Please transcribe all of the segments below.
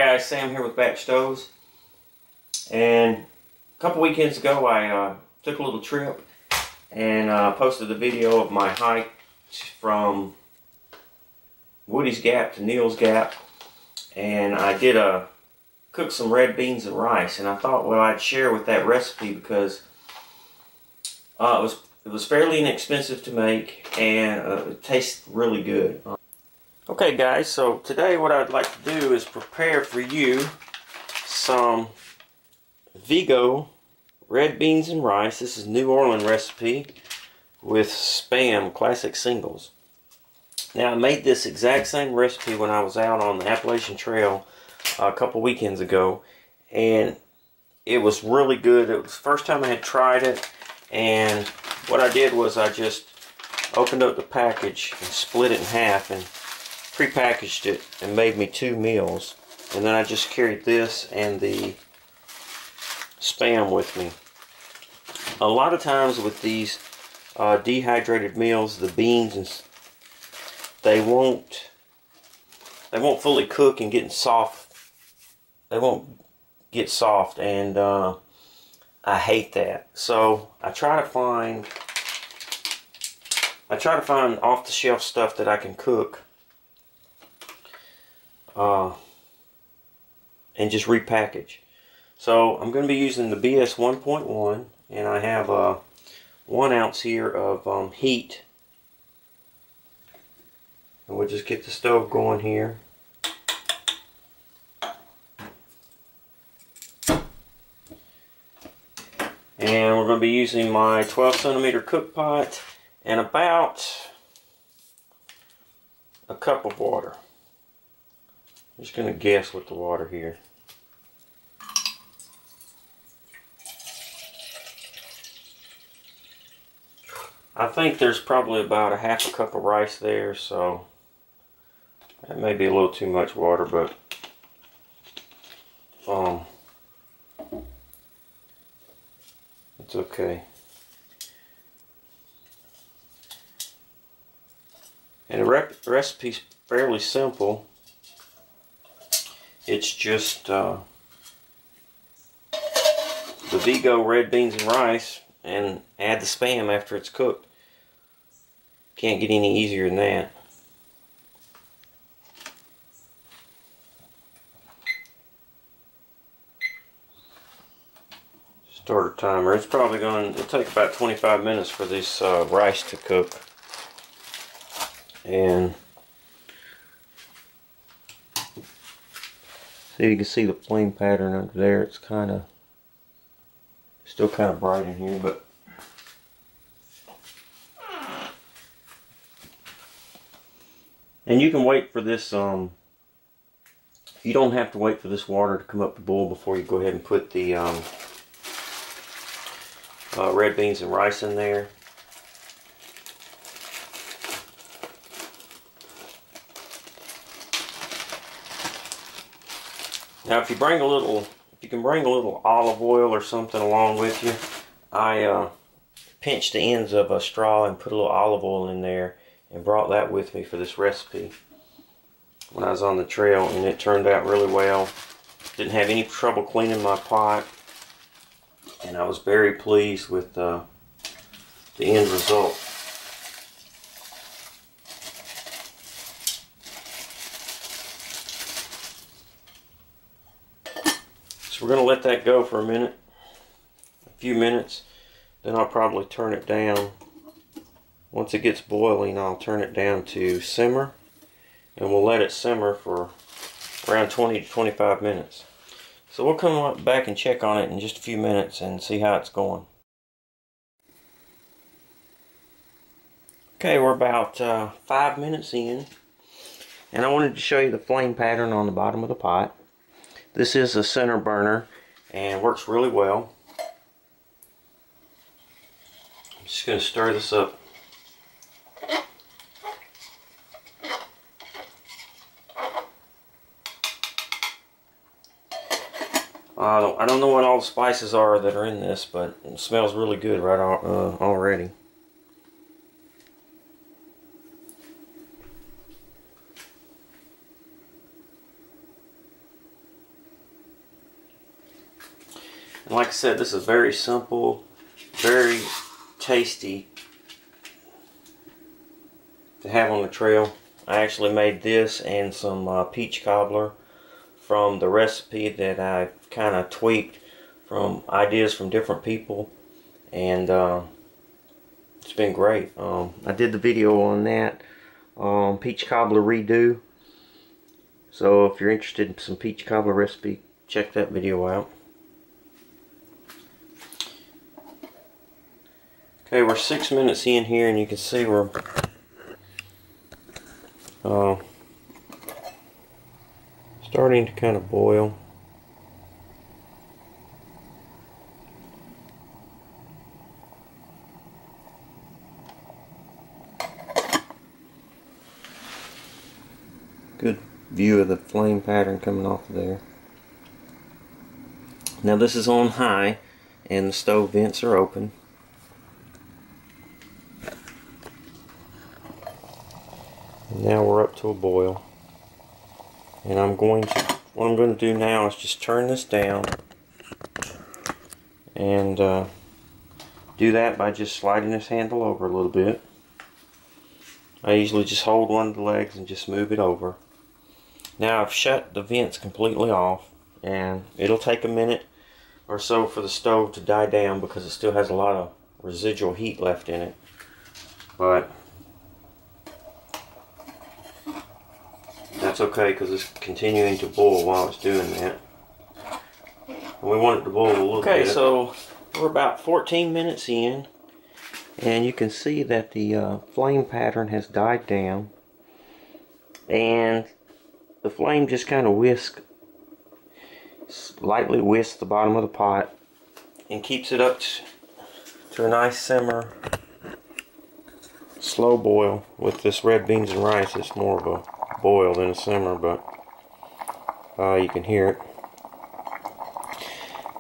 Hi guys, Sam here with BatchStovez, and a couple weekends ago I took a little trip and posted a video of my hike from Woody's Gap to Neil's Gap, and I did cook some red beans and rice, and I thought, well, I'd share with that recipe because it was fairly inexpensive to make, and it tastes really good. Okay guys, so today what I'd like to do is prepare for you some Vigo red beans and rice. This is New Orleans recipe with Spam classic singles. Now I made this exact same recipe when I was out on the Appalachian Trail a couple weekends ago, and it was really good. It was the first time I had tried it, and what I did was I just opened up the package and split it in half and pre-packaged it and made me 2 meals, and then I just carried this and the Spam with me. A lot of times with these dehydrated meals, the beans and they won't fully cook and get soft. They won't get soft, and I hate that. So I try to find off-the-shelf stuff that I can cook and just repackage. So I'm going to be using the BS 1.1, and I have 1 ounce here of heat, and we'll just get the stove going here. And we're going to be using my 12 centimeter cook pot and about a cup of water. I'm just going to guess with the water here. I think there's probably about a half a cup of rice there, so that may be a little too much water, but it's okay. And the recipe's fairly simple. It's just the Vigo red beans and rice, and add the Spam after it's cooked. Can't get any easier than that. Start a timer. It's probably going to take about 25 minutes for this rice to cook. And so you can see the flame pattern under there. It's still kind of bright in here, but and you can wait for this. You don't have to wait for this water to come up to boil before you go ahead and put the red beans and rice in there. Now, if you can bring a little olive oil or something along with you, I pinched the ends of a straw and put a little olive oil in there and brought that with me for this recipe when I was on the trail, and it turned out really well. Didn't have any trouble cleaning my pot, and I was very pleased with the end result. So we're going to let that go for a few minutes, then I'll probably turn it down. Once it gets boiling, I'll turn it down to simmer, and we'll let it simmer for around 20 to 25 minutes. So we'll come back and check on it in just a few minutes and see how it's going. Okay, we're about 5 minutes in, and I wanted to show you the flame pattern on the bottom of the pot. This is a center burner and works really well. I'm just going to stir this up. I don't know what all the spices are that are in this, but it smells really good right already. Like I said, this is very simple, very tasty to have on the trail. I actually made this and some peach cobbler from the recipe that I kind of tweaked from ideas from different people, and it's been great. I did the video on that, peach cobbler redo. So if you're interested in some peach cobbler recipe, check that video out. Okay, we're 6 minutes in here, and you can see we're starting to kind of boil. Good view of the flame pattern coming off of there. Now this is on high and the stove vents are open. And now we're up to a boil. And what I'm going to do now is just turn this down and do that by just sliding this handle over a little bit. I usually just hold one of the legs and just move it over. Now I've shut the vents completely off, and it'll take a minute or so for the stove to die down because it still has a lot of residual heat left in it. But that's okay because it's continuing to boil while it's doing that. And we want it to boil a little bit. Okay, so we're about 14 minutes in, and you can see that the flame pattern has died down, and the flame just kind of lightly whisks the bottom of the pot and keeps it up to a nice simmer, slow boil. With this red beans and rice, it's more of a boil than a simmer, but you can hear it.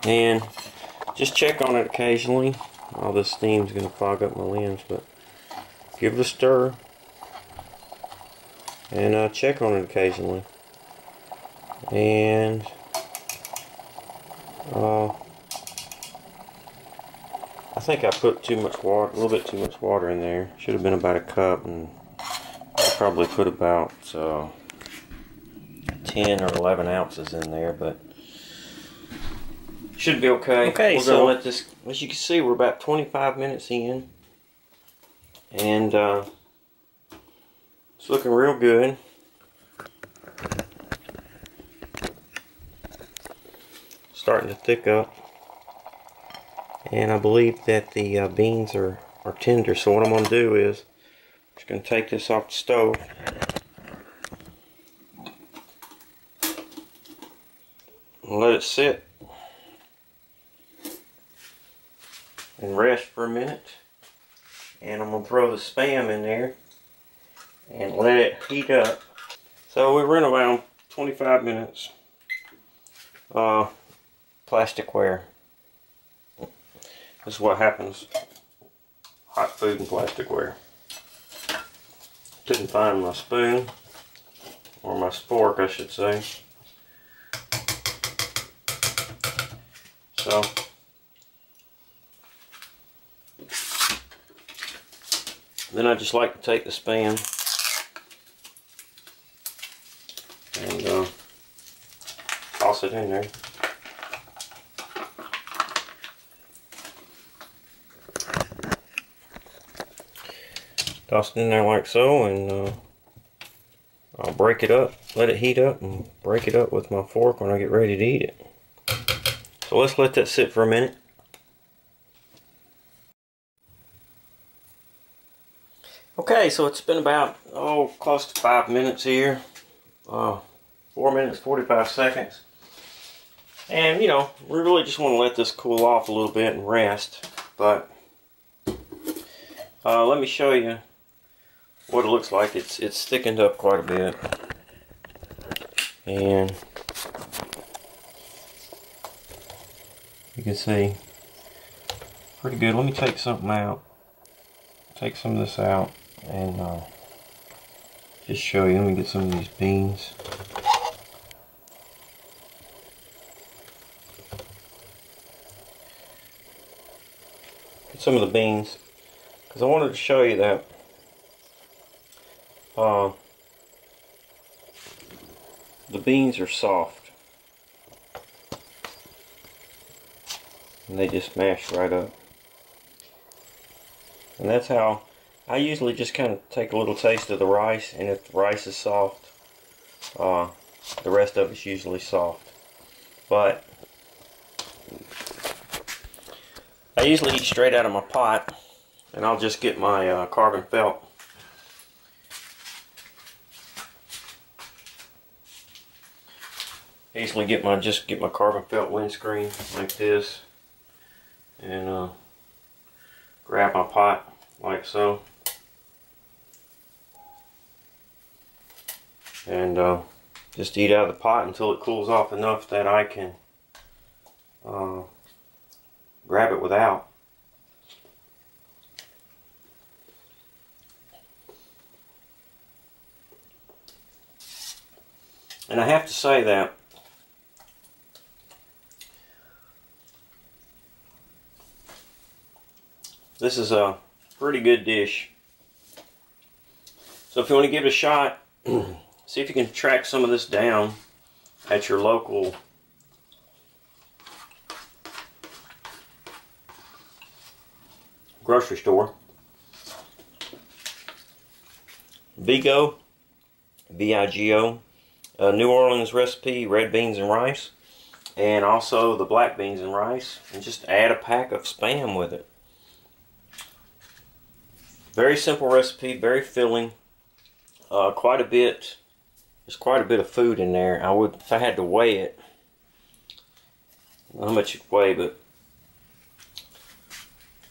And just check on it occasionally. All this steam's going to fog up my lens, but give it a stir and check on it occasionally. And I think I put too much water, a little bit too much water in there. Should have been about a cup, and I probably put about 10 or 11 ounces in there, but should be okay. Okay, we're gonna let this, as you can see, we're about 25 minutes in, and it's looking real good. Starting to thick up, and I believe that the beans are tender. So what I'm going to do is I'm just going to take this off the stove and let it sit and rest for a minute, and I'm going to throw the Spam in there and let it heat up. So we run around 25 minutes. Plasticware. This is what happens. Hot food and plasticware. Couldn't find my spoon, or my spork I should say. So then I just like to take the Spam and toss it in there. Toss it in there like so, and I'll break it up, let it heat up, and break it up with my fork when I get ready to eat it. So let's let that sit for a minute. Okay, so it's been about, close to 5 minutes here. 4 minutes, 45 seconds. And, you know, we really just want to let this cool off a little bit and rest. But let me show you what it looks like. It's thickened up quite a bit, and you can see pretty good. Let me take something out, take some of this out, and just show you. Let me get some of these beans. some of the beans, because I wanted to show you that the beans are soft and they just mash right up. And that's how I usually just kind of take a little taste of the rice, and if the rice is soft, the rest of it's usually soft. But I usually eat straight out of my pot, and I'll just get my carbon felt. I usually get my carbon felt windscreen like this, and grab my pot like so, and just eat out of the pot until it cools off enough that I can grab it without. And I have to say that this is a pretty good dish. So if you want to give it a shot, see if you can track some of this down at your local grocery store. Vigo, V-I-G-O, New Orleans recipe, red beans and rice, and also the black beans and rice, and just add a pack of Spam with it. Very simple recipe, very filling. There's quite a bit of food in there. If I had to weigh it, I don't know how much it weigh, but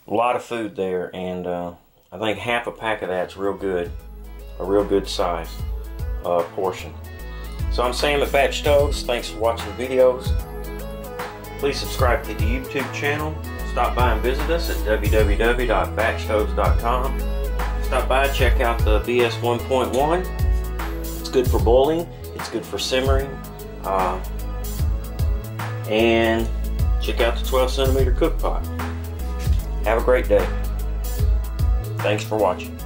a lot of food there, and I think half a pack of that's real good, a real good size portion. So I'm Sam at Batch Stoves. Thanks for watching the videos. Please subscribe to the YouTube channel. Stop by and visit us at www.BatchStovez.com. Stop by, check out the BS 1.1. It's good for boiling, it's good for simmering, and check out the 12cm cook pot. Have a great day. Thanks for watching.